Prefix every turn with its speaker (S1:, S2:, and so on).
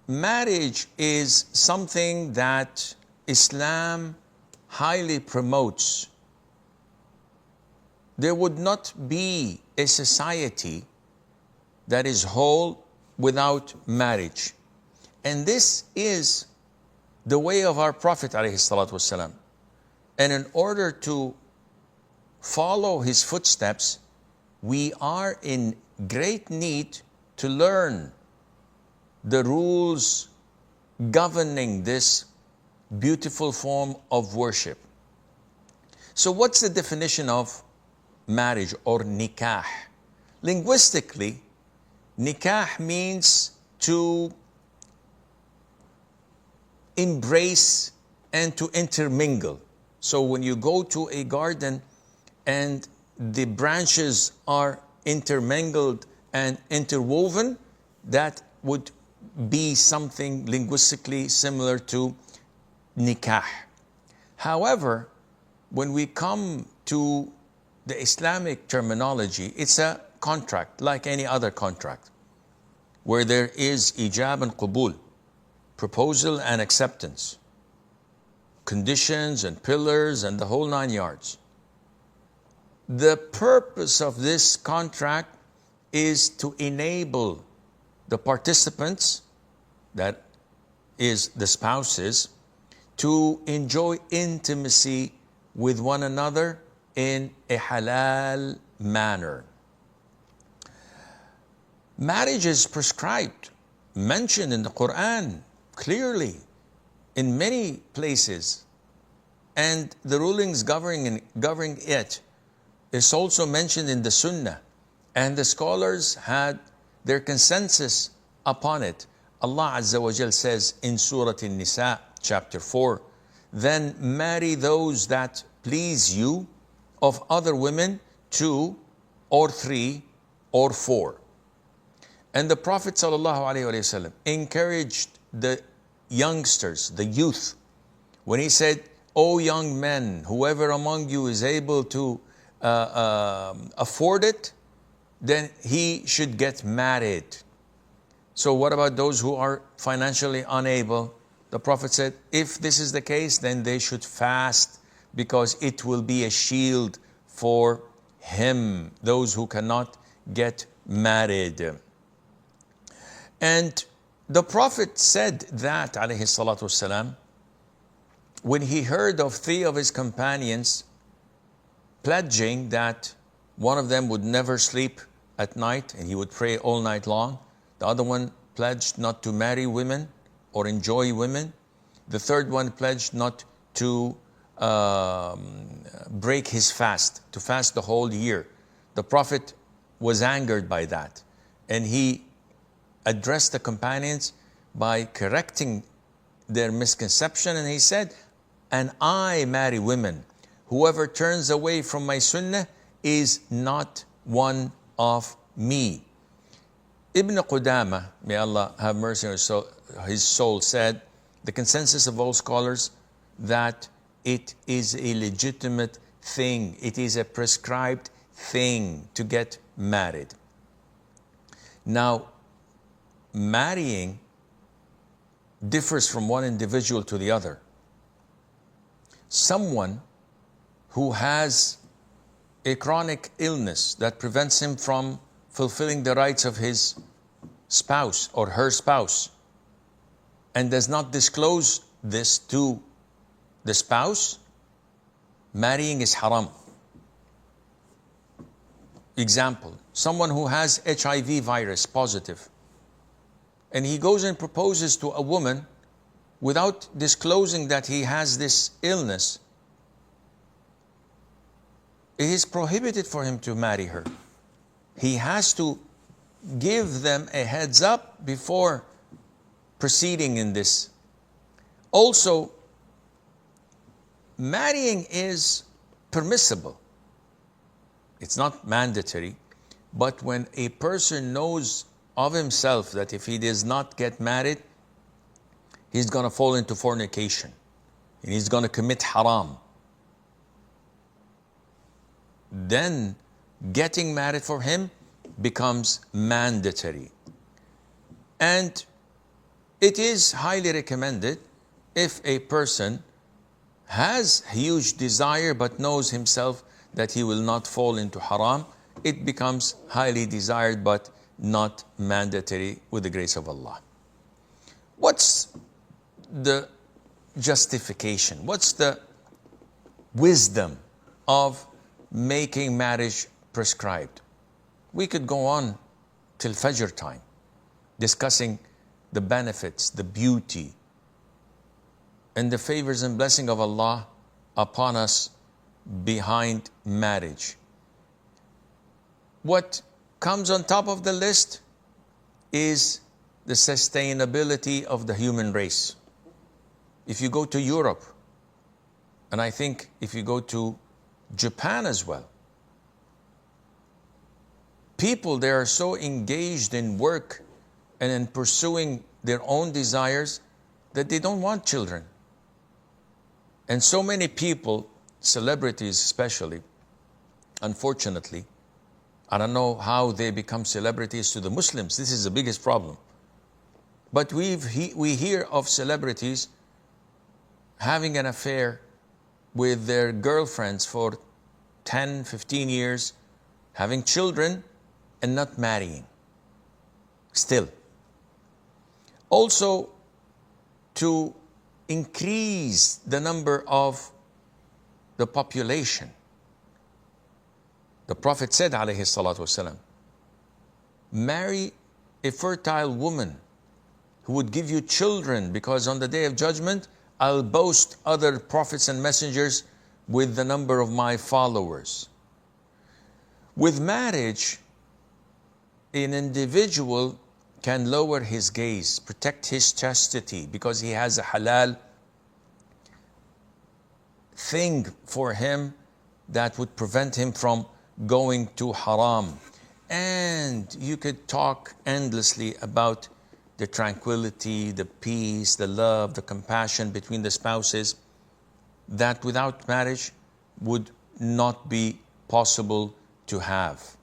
S1: marriage is something that Islam highly promotes. There would not be a society that is whole without marriage. And this is the way of our Prophet ﷺ. And in order to follow his footsteps, we are in great need to learn the rules governing this beautiful form of worship. So what's the definition of marriage or nikah? Linguistically, nikah means to embrace and to intermingle. So when you go to a garden and the branches are intermingled and interwoven, that would be something linguistically similar to nikah. However, when we come to the Islamic terminology, it's a contract like any other contract, where there is ijab and qubul, proposal and acceptance, conditions and pillars and the whole 9 yards. The purpose of this contract is to enable the participants, that is the spouses, to enjoy intimacy with one another in a halal manner. Marriage is prescribed, mentioned in the Quran clearly in many places, and the rulings governing it is also mentioned in the Sunnah, and the scholars had their consensus upon it. Allah Azza wa Jal says in Surah An-Nisa, chapter 4, then marry those that please you of other women, 2 or 3 or 4. And the Prophet ﷺ encouraged the youngsters, the youth, when he said, O young men, whoever among you is able to afford it, then he should get married. So what about those who are financially unable? The Prophet said, if this is the case, then they should fast, because it will be a shield for him, those who cannot get married. And the Prophet said that, alayhi salatu wasalam, when he heard of 3 of his companions pledging that one of them would never sleep at night and he would pray all night long. The other one pledged not to marry women or enjoy women. The third one pledged not to break his fast, to fast the whole year. The Prophet was angered by that, and he addressed the companions by correcting their misconception, and he said, and I marry women. Whoever turns away from my sunnah is not one of me. Ibn Qudama, may Allah have mercy on his soul, said, the consensus of all scholars, that it is a legitimate thing, it is a prescribed thing to get married. Now, marrying differs from one individual to the other. Someone who has a chronic illness that prevents him from fulfilling the rights of his spouse or her spouse and does not disclose this to the spouse, marrying is haram. Example, someone who has HIV virus positive, and he goes and proposes to a woman without disclosing that he has this illness, it is prohibited for him to marry her. He has to give them a heads up before proceeding in this. Also, marrying is permissible. It's not mandatory, but when a person knows of himself that if he does not get married, he's going to fall into fornication and he's going to commit haram, then getting married for him becomes mandatory. And it is highly recommended if a person has huge desire but knows himself that he will not fall into haram, it becomes highly desired but not mandatory with the grace of Allah. What's the justification? What's the wisdom of making marriage prescribed? We could go on till Fajr time discussing the benefits, the beauty, and the favors and blessing of Allah upon us behind marriage. What comes on top of the list is the sustainability of the human race. If you go to Europe, and I think if you go to Japan as well, people there are so engaged in work and in pursuing their own desires that they don't want children. And so many people, celebrities especially, unfortunately, I don't know how they become celebrities to the Muslims. This is the biggest problem. But we hear of celebrities having an affair with their girlfriends for 10, 15 years, having children and not marrying. Still. Also, to increase the number of the population. The Prophet said, alayhi salatu wasalam, marry a fertile woman who would give you children, because on the Day of Judgment, I'll boast other prophets and messengers with the number of my followers. With marriage, an individual can lower his gaze, protect his chastity, because he has a halal thing for him that would prevent him from going to haram. And you could talk endlessly about the tranquility, the peace, the love, the compassion between the spouses that without marriage would not be possible to have.